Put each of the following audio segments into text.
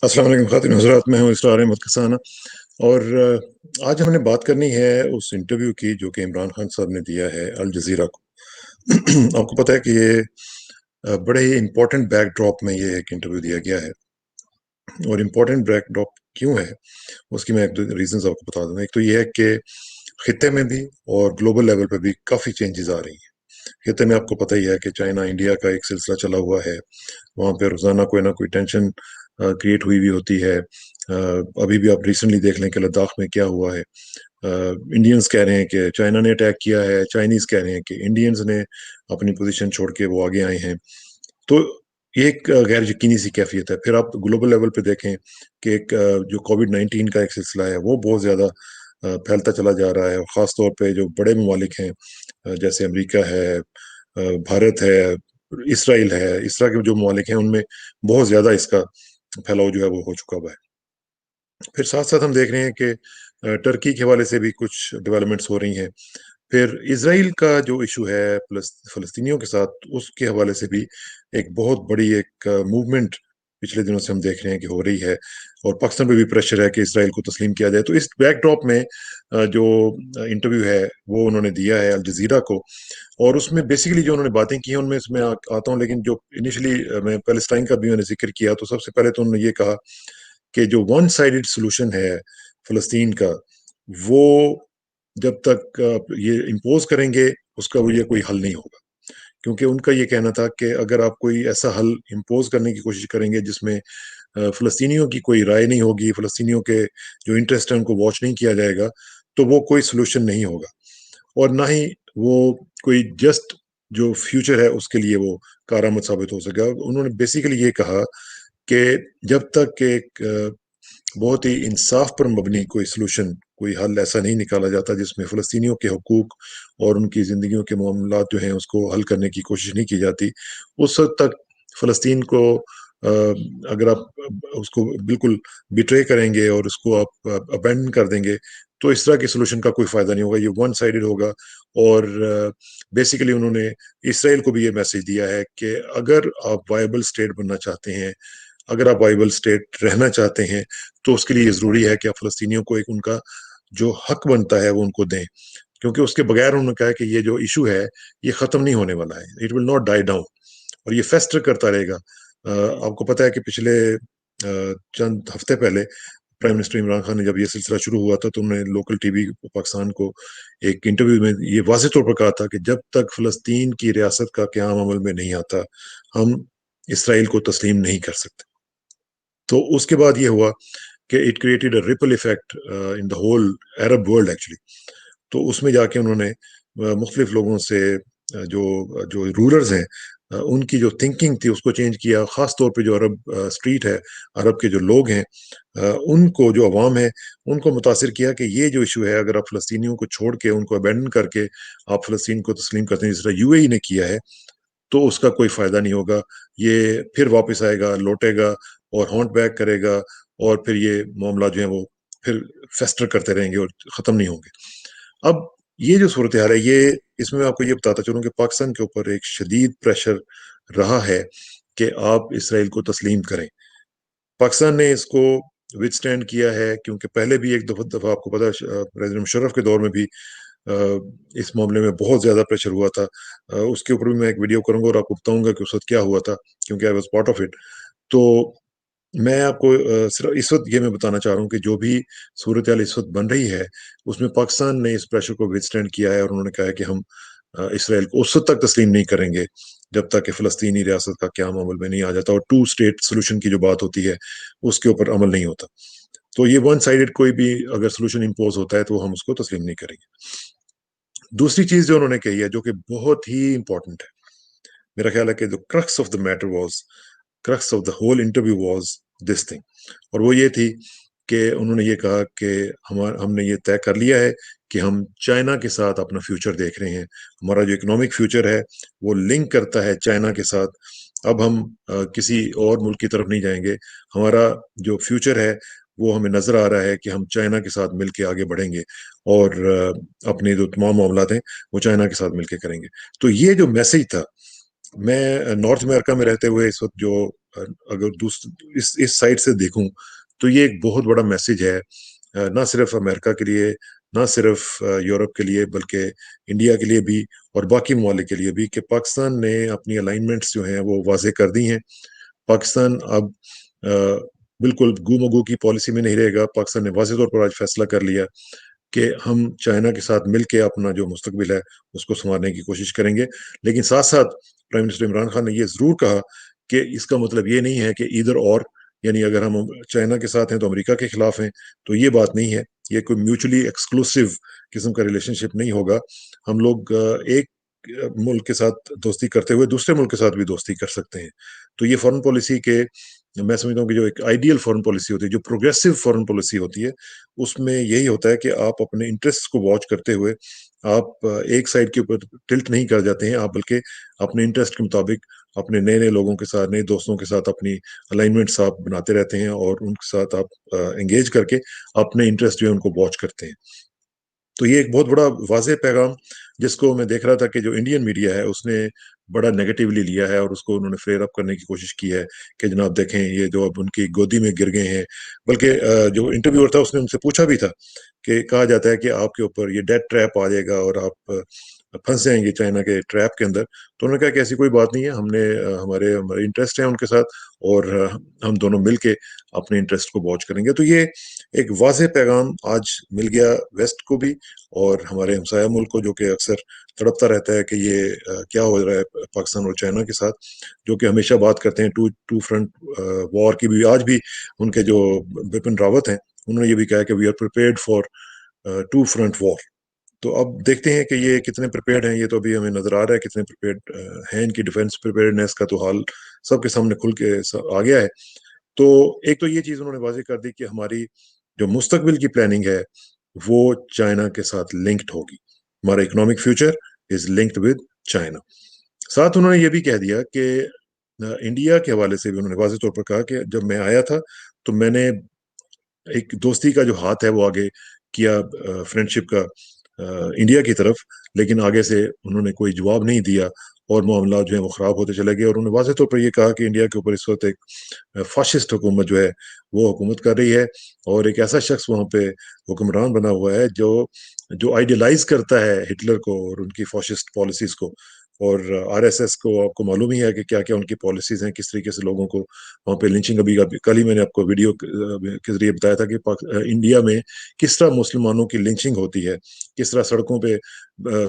अस्सलाम वालेकुम ख़ातिन हज़रात, मैं हूँ इसरार अहमद कसाना। और आज हमने बात करनी है उस इंटरव्यू की जो कि इमरान खान साहब ने दिया है अल जज़ीरा को। आपको पता है कि ये बड़े ही इम्पोर्टेंट बैकड्रॉप में ये एक इंटरव्यू दिया गया है। और इम्पोर्टेंट बैकड्रॉप क्यों है, उसकी मैं एक दो रीजंस आपको बता दूंगा। एक तो ये है कि खित्ते में भी और ग्लोबल लेवल पे भी काफ़ी चेंजेस आ रही हैं। खित्ते में आपको पता ही है कि चाइना इंडिया का एक सिलसिला चला हुआ है। वहाँ पे रोजाना कोई ना कोई टेंशन क्रिएट हुई भी होती है। अभी भी आप रिसेंटली देख लें कि लद्दाख में क्या हुआ है। इंडियंस कह रहे हैं कि चाइना ने अटैक किया है, चाइनीज कह रहे हैं कि इंडियंस ने अपनी पोजीशन छोड़ के वो आगे आए हैं। तो ये एक गैर यकीनी सी कैफियत है। फिर आप ग्लोबल लेवल पे देखें कि एक जो कोविड 19 का एक सिलसिला है वो बहुत ज़्यादा फैलता चला जा रहा है। और ख़ास तौर पे जो बड़े ममालिक हैं, जैसे अमेरिका है, भारत है, इसराइल है, इस तरह के जो ममालिक हैं उनमें बहुत ज़्यादा इसका फैलाव जो है वो हो चुका हुआ है। फिर साथ साथ हम देख रहे हैं कि टर्की के हवाले से भी कुछ डेवलपमेंट्स हो रही हैं। फिर इसराइल का जो इशू है प्लस फ़लस्तीनियों के साथ, उसके हवाले से भी एक बहुत बड़ी एक मूवमेंट पिछले दिनों से हम देख रहे हैं कि हो रही है। और पाकिस्तान पे भी प्रेशर है कि इसराइल को तस्लीम किया जाए। तो इस बैकड्रॉप में जो इंटरव्यू है वो उन्होंने दिया है अल जज़ीरा को। और उसमें बेसिकली जो उन्होंने बातें की हैं उनमें इसमें आता हूँ। लेकिन जो इनिशियली मैं पैलेस्टाइन का भी मैंने जिक्र किया, तो सबसे पहले तो उन्होंने ये कहा कि जो वन साइडेड सोल्यूशन है फ़लस्तीन का, वो जब तक ये इम्पोज़ करेंगे, उसका वो ये कोई हल नहीं होगा। क्योंकि उनका ये कहना था कि अगर आप कोई ऐसा हल इम्पोज़ करने की कोशिश करेंगे जिसमें फ़लस्तीनियों की कोई राय नहीं होगी, फ़लस्तीनियों के जो इंटरेस्ट है उनको वॉच नहीं किया जाएगा, तो वो कोई सॉल्यूशन नहीं होगा। और ना ही वो कोई जस्ट जो फ्यूचर है उसके लिए वो कारआमद साबित हो सकेगा। उन्होंने बेसिकली ये कहा कि जब तक एक बहुत ही इंसाफ पर मबनी कोई सॉल्यूशन, कोई हल ऐसा नहीं निकाला जाता जिसमें फ़लस्तीनियों के हुकूक और उनकी ज़िंदगियों के मामलात जो हैं उसको हल करने की कोशिश नहीं की जाती, उस वक़्त तक फ़लस्तीन को अगर आप उसको बिल्कुल बिट्रे करेंगे और उसको आप अबैंडन कर देंगे, तो इस तरह के सॉल्यूशन का कोई फ़ायदा नहीं होगा, ये वन साइडेड होगा। और बेसिकली उन्होंने इसराइल को भी ये मैसेज दिया है कि अगर आप वायबल स्टेट बनना चाहते हैं, अगर आप वाइबल स्टेट रहना चाहते हैं, तो उसके लिए ज़रूरी है कि आप फ़लस्तीनियों को एक उनका जो हक बनता है वो उनको दें। क्योंकि उसके बगैर उन्होंने कहा है कि ये जो इशू है ये ख़त्म नहीं होने वाला है, it will not die down, और ये फेस्टर करता रहेगा। आपको पता है कि पिछले चंद हफ्ते पहले प्राइम मिनिस्टर इमरान खान ने जब ये सिलसिला शुरू हुआ था, तो उन्होंने लोकल टीवी पाकिस्तान को एक इंटरव्यू में ये वाज़ेह तौर पर कहा था कि जब तक फ़लस्तीन की रियासत का क़याम अमल में नहीं आता, हम इसराइल को तस्लीम नहीं कर सकते। तो उसके बाद ये हुआ कि it created a ripple effect in the whole Arab world actually. तो उसमें जाके उन्होंने मुख्तलिफ लोगों से जो जो रूलर्स हैं, उनकी जो थिंकिंग थी उसको चेंज किया। ख़ास तौर पे जो अरब स्ट्रीट है, अरब के जो लोग हैं, उनको जो अवाम है उनको मुतासिर किया कि ये जो इशू है, अगर आप फ़लस्तीनियों को छोड़ के उनको अबैंडन करके आप फ़लस्तीन को तस्लीम करते हैं जिस तरह यूएई ने किया है, तो उसका कोई फ़ायदा नहीं होगा। ये फिर वापस आएगा, लौटेगा और हॉन्ट बैक करेगा, और फिर ये मामला जो है वो फिर फेस्टर करते रहेंगे और ख़त्म नहीं होंगे। अब ये जो सूरत हाल है, ये इसमें मैं आपको ये बताता चलूँ कि पाकिस्तान के ऊपर एक शदीद प्रेशर रहा है कि आप इसराइल को तस्लीम करें। पाकिस्तान ने इसको विथस्टैंड किया है, क्योंकि पहले भी एक दफ़ा आपको पता है प्रेसिडेंट मुशर्रफ के दौर में भी इस मामले में बहुत ज़्यादा प्रेशर हुआ था। उसके ऊपर भी मैं एक वीडियो करूँगा और आपको बताऊँगा कि उस वक़्त क्या हुआ था, क्योंकि I was part of it. तो मैं आपको सिर्फ़ इस वक़्त ये मैं बताना चाह रहा हूँ कि जो भी सूरत-हाल इस वक़्त बन रही है, उसमें पाकिस्तान ने इस प्रेशर को विथस्टैंड किया है और उन्होंने कहा है कि हम इसराइल को उस वक़्त तक तस्लीम नहीं करेंगे, जब तक कि फ़लस्तीनी रियासत का क़याम अमल में नहीं आ जाता और टू स्टेट सॉल्यूशन की जो बात होती है, उसके ऊपर अमल नहीं होता। तो ये वन साइडेड कोई भी अगर सॉल्यूशन इम्पोज़ होता है, तो हम उसको तस्लीम नहीं करेंगे। दूसरी चीज़ जो उन्होंने कही है, जो कि बहुत ही इम्पोर्टेंट है, मेरा ख़्याल है कि the crux of the matter was crux of the whole interview was this thing, और वो ये थी कि उन्होंने ये कहा कि हमने ये तय कर लिया है कि हम चाइना के साथ अपना फ्यूचर देख रहे हैं। हमारा जो इकोनॉमिक फ्यूचर है, वो लिंक करता है चाइना के साथ। अब हम किसी और मुल्क की तरफ नहीं जाएँगे। हमारा जो फ्यूचर है, वो हमें नज़र आ रहा है कि हम चाइना के साथ मिल के आगे बढ़ेंगे और अपने जो तमाम मामलात हैं, वो चाइना के साथ मिल के करेंगे। तो ये जो मैसेज था, मैं नॉर्थ अमेरिका में रहते हुए इस वक़्त जो اگر اس سائڈ سے دیکھوں تو یہ ایک بہت بڑا میسج ہے، نہ صرف امریکہ کے لیے، نہ صرف یورپ کے لیے، بلکہ انڈیا کے لیے بھی اور باقی ممالک کے لیے بھی، کہ پاکستان نے اپنی الائنمنٹس جو ہیں وہ واضح کر دی ہیں۔ پاکستان اب بالکل گو مگو کی پالیسی میں نہیں رہے گا۔ پاکستان نے واضح طور پر آج فیصلہ کر لیا کہ ہم چائنا کے ساتھ مل کے اپنا جو مستقبل ہے اس کو سنوارنے کی کوشش کریں گے، لیکن ساتھ ساتھ پرائم منسٹر عمران خان نے یہ ضرور کہا کہ اس کا مطلب یہ نہیں ہے کہ ادھر اور، یعنی اگر ہم چائنا کے ساتھ ہیں تو امریکہ کے خلاف ہیں، تو یہ بات نہیں ہے۔ یہ کوئی میوچلی ایکسکلوسیو قسم کا ریلیشن شپ نہیں ہوگا۔ ہم لوگ ایک ملک کے ساتھ دوستی کرتے ہوئے دوسرے ملک کے ساتھ بھی دوستی کر سکتے ہیں۔ تو یہ فورن پالیسی کے، میں سمجھتا ہوں کہ جو ایک آئیڈیل فورن پالیسی ہوتی ہے، جو پروگریسو فورن پالیسی ہوتی ہے، اس میں یہی ہوتا ہے کہ آپ اپنے انٹرسٹ کو واچ کرتے ہوئے آپ ایک سائڈ کے اوپر ٹلٹ نہیں کر جاتے ہیں، آپ بلکہ اپنے انٹرسٹ کے مطابق اپنے نئے نئے لوگوں کے ساتھ، نئے دوستوں کے ساتھ اپنی الائنمنٹس آپ بناتے رہتے ہیں اور ان کے ساتھ آپ انگیج کر کے اپنے انٹرسٹ جو ہے ان کو واچ کرتے ہیں۔ تو یہ ایک بہت بڑا واضح پیغام، جس کو میں دیکھ رہا تھا کہ جو انڈین میڈیا ہے اس نے بڑا نیگیٹیولی لیا ہے اور اس کو انہوں نے فلیئر اپ کرنے کی کوشش کی ہے کہ جناب دیکھیں یہ جو اب ان کی گودی میں گر گئے ہیں۔ بلکہ جو انٹرویور تھا اس نے ان سے پوچھا بھی تھا کہ کہا جاتا ہے کہ آپ کے اوپر یہ ڈیتھ ٹریپ آ جائے گا اور آپ پھنس جائیں گے چائنا کے ٹریپ کے اندر۔ تو انہوں نے کہا کہ ایسی کوئی بات نہیں ہے، ہم نے ہمارے انٹرسٹ ہیں ان کے ساتھ، اور ہم دونوں مل کے اپنے انٹرسٹ کو واچ کریں گے۔ تو یہ ایک واضح پیغام آج مل گیا ویسٹ کو بھی اور ہمارے ہمسایہ ملک کو، جو کہ اکثر تڑپتا رہتا ہے کہ یہ کیا ہو رہا ہے پاکستان اور چائنا کے ساتھ، جو کہ ہمیشہ بات کرتے ہیں ٹو فرنٹ وار کی بھی۔ آج بھی ان کے جو بپن راوت ہیں انہوں نے یہ بھی کہا کہ we are prepared for to front war. تو اب دیکھتے ہیں کہ یہ کتنے پریپیئرڈ ہیں، یہ تو ابھی ہمیں نظر آ رہا ہے کتنے پریپیئرڈ ہیں۔ ان کی ڈیفینس پریپیئرڈنیس کا تو حال سب کے سامنے کھل کے آ گیا ہے۔ تو ایک تو یہ چیز انہوں نے واضح کر دی کہ ہماری جو مستقبل کی پلاننگ ہے وہ چائنا کے ساتھ لنکڈ ہوگی، ہمارا economic future is linked with China. ساتھ انہوں نے یہ بھی کہہ دیا کہ انڈیا کے حوالے سے بھی انہوں نے واضح طور پر کہا کہ جب میں آیا تھا تو میں نے ایک دوستی کا جو ہاتھ ہے وہ آگے کیا، فرینڈشپ کا انڈیا کی طرف، لیکن آگے سے انہوں نے کوئی جواب نہیں دیا اور معاملات جو ہیں وہ خراب ہوتے چلے گئے۔ اور انہوں نے واضح طور پر یہ کہا کہ انڈیا کے اوپر اس وقت ایک فاشسٹ حکومت جو ہے وہ حکومت کر رہی ہے، اور ایک ایسا شخص وہاں پہ حکمران بنا ہوا ہے جو آئیڈیلائز کرتا ہے ہٹلر کو اور ان کی فاشسٹ پالیسیز کو۔ اور آر ایس ایس کو آپ کو معلوم ہی ہے کہ کیا کیا ان کی پالیسیز ہیں، کس طریقے سے لوگوں کو وہاں پہ لنچنگ، ابھی کل ہی میں نے آپ کو ویڈیو کے ذریعے بتایا تھا کہ انڈیا میں کس طرح مسلمانوں کی لنچنگ ہوتی ہے، کس طرح سڑکوں پہ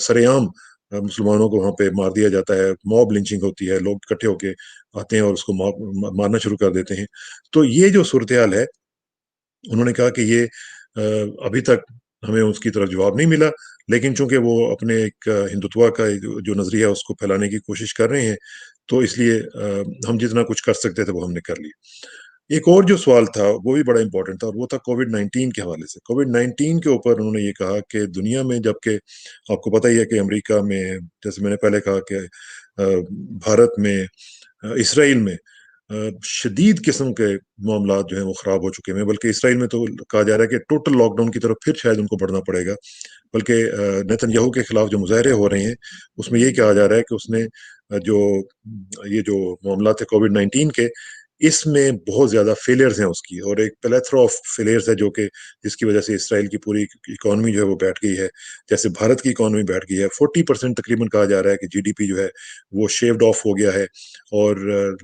سرے عام مسلمانوں کو وہاں پہ مار دیا جاتا ہے، موب لنچنگ ہوتی ہے، لوگ اکٹھے ہو کے آتے ہیں اور اس کو مارنا شروع کر دیتے ہیں۔ تو یہ جو صورتحال ہے، انہوں نے کہا کہ یہ ابھی تک ہمیں اس کی طرف جواب نہیں ملا، لیکن چونکہ وہ اپنے ایک ہندوتوا کا جو نظریہ ہے اس کو پھیلانے کی کوشش کر رہے ہیں، تو اس لیے ہم جتنا کچھ کر سکتے تھے وہ ہم نے کر لیا۔ ایک اور جو سوال تھا وہ بھی بڑا امپورٹنٹ تھا، اور وہ تھا کووڈ 19 کے حوالے سے۔ کووڈ 19 کے اوپر انہوں نے یہ کہا کہ دنیا میں، جبکہ آپ کو پتہ ہی ہے کہ امریکہ میں، جیسے میں نے پہلے کہا کہ بھارت میں، اسرائیل میں شدید قسم کے معاملات جو ہیں وہ خراب ہو چکے ہیں، بلکہ اسرائیل میں تو کہا جا رہا ہے کہ ٹوٹل لاک ڈاؤن کی طرف پھر شاید ان کو بڑھنا پڑے گا۔ بلکہ نیتن یاہو کے خلاف جو مظاہرے ہو رہے ہیں اس میں یہ کہا جا رہا ہے کہ اس نے جو یہ جو معاملات ہے کووڈ 19 کے، اس میں بہت زیادہ فیلئرز ہیں اس کی، اور ایک پلیتھرا آف فیلئرز ہے جو کہ جس کی وجہ سے اسرائیل کی پوری اکانومی جو ہے وہ بیٹھ گئی ہے، جیسے بھارت کی اکانومی بیٹھ گئی ہے۔ 40% تقریباً کہا جا رہا ہے کہ جی ڈی پی جو ہے وہ شیوڈ آف ہو گیا ہے، اور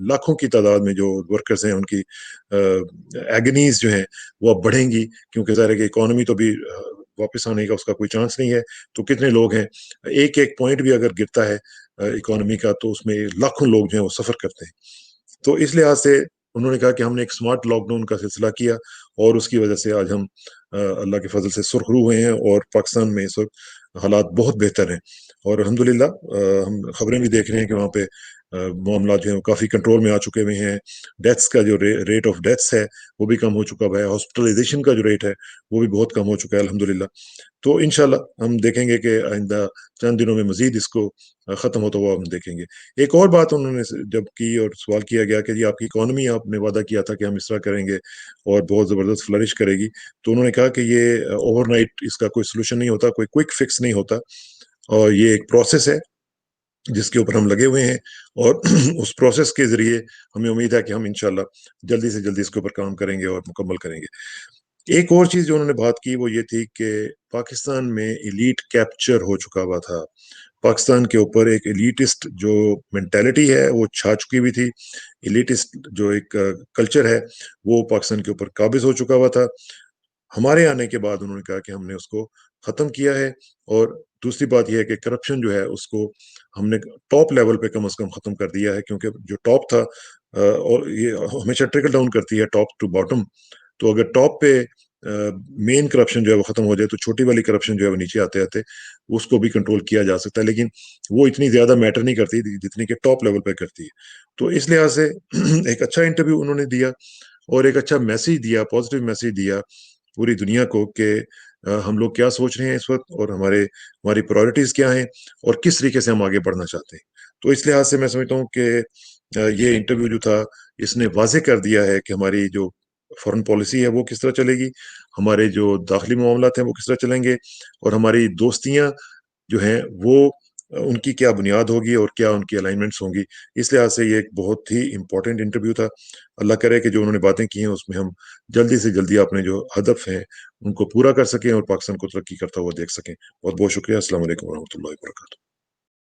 لاکھوں کی تعداد میں جو ورکرز ہیں ان کی ایگنیز جو ہیں وہ اب بڑھیں گی، کیونکہ ظاہر ہے کہ اکانومی تو بھی واپس آنے کا اس کا کوئی چانس نہیں ہے۔ تو کتنے لوگ ہیں، ایک ایک پوائنٹ بھی اگر گرتا ہے اکانومی کا تو اس میں لاکھوں لوگ جو ہیں وہ سفر کرتے ہیں۔ تو اس لحاظ سے انہوں نے کہا کہ ہم نے ایک سمارٹ لاک ڈاؤن کا سلسلہ کیا، اور اس کی وجہ سے آج ہم اللہ کے فضل سے سرخرو ہوئے ہیں، اور پاکستان میں اس وقت حالات بہت بہتر ہیں، اور الحمدللہ ہم خبریں بھی دیکھ رہے ہیں کہ وہاں پہ معاملات جو ہیں وہ کافی کنٹرول میں آ چکے ہوئے ہیں۔ ڈیتھس کا جو ریٹ آف ڈیتھس ہے وہ بھی کم ہو چکا ہے، ہاسپٹلائزیشن کا جو ریٹ ہے وہ بھی بہت کم ہو چکا ہے الحمدللہ۔ تو انشاءاللہ ہم دیکھیں گے کہ آئندہ چند دنوں میں مزید اس کو ختم ہوتا ہوا ہم دیکھیں گے۔ ایک اور بات انہوں نے جب کی اور سوال کیا گیا کہ جی آپ کی اکانومی، آپ نے وعدہ کیا تھا کہ ہم اس طرح کریں گے اور بہت زبردست فلرش کرے گی، تو انہوں نے کہا کہ یہ اوور نائٹ اس کا کوئی سلوشن نہیں ہوتا، کوئی کوئک فکس نہیں ہوتا، اور یہ ایک پروسیس ہے، जिसके ऊपर हम लगे हुए हैं, और उस प्रोसेस के ज़रिए हमें उम्मीद है कि हम इंशाल्लाह जल्दी से जल्दी इसके ऊपर काम करेंगे और मुकम्मल करेंगे। एक और चीज़ जो उन्होंने बात की वो ये थी कि पाकिस्तान में एलीट कैप्चर हो चुका हुआ था। पाकिस्तान के ऊपर एक एलीटिस्ट जो मेंटालिटी है वो छा चुकी हुई थी। एलीटिस्ट जो एक कल्चर है वो पाकिस्तान के ऊपर काबिज़ हो चुका हुआ था। हमारे आने के बाद उन्होंने कहा कि हमने उसको ख़त्म किया है, और दूसरी बात ये है कि करप्शन जो है उसको हमने टॉप लेवल पे कम से कम ख़त्म कर दिया है, क्योंकि जो टॉप था और ये हमेशा ट्रिकल डाउन करती है टॉप टू बॉटम। तो अगर टॉप पे मेन करप्शन जो है वो खत्म हो जाए तो छोटी वाली करप्शन जो है वो नीचे आते आते उसको भी कंट्रोल किया जा सकता है, लेकिन वो इतनी ज्यादा मैटर नहीं करती जितनी कि टॉप लेवल पे करती है। तो इस लिहाज से एक अच्छा इंटरव्यू उन्होंने दिया, और एक अच्छा मैसेज दिया, पॉजिटिव मैसेज दिया पूरी दुनिया को कि हम लोग क्या सोच रहे हैं इस वक्त, और हमारे हमारी प्रायोरिटीज क्या हैं, और किस तरीके से हम आगे बढ़ना चाहते हैं। तो इस लिहाज से मैं समझता हूँ कि ये इंटरव्यू जो था इसने वाजे कर दिया है कि हमारी जो फॉरेन पॉलिसी है वो किस तरह चलेगी, हमारे जो दाखिली मामलात हैं वो किस तरह चलेंगे, और हमारी दोस्तियां जो हैं वो उनकी क्या बुनियाद होगी और क्या उनकी अलाइनमेंट्स होंगी। इस लिहाज से ये एक बहुत ही इंपॉर्टेंट इंटरव्यू था। अल्लाह करे कि जो उन्होंने बातें की हैं उसमें हम जल्दी से जल्दी अपने जो हदफ हैं उनको पूरा कर सकें और पाकिस्तान को तरक्की करता हुआ देख सकें। बहुत बहुत शुक्रिया। अस्सलाम वालेकुम वरहमतुल्लाहि वबरकातुहू।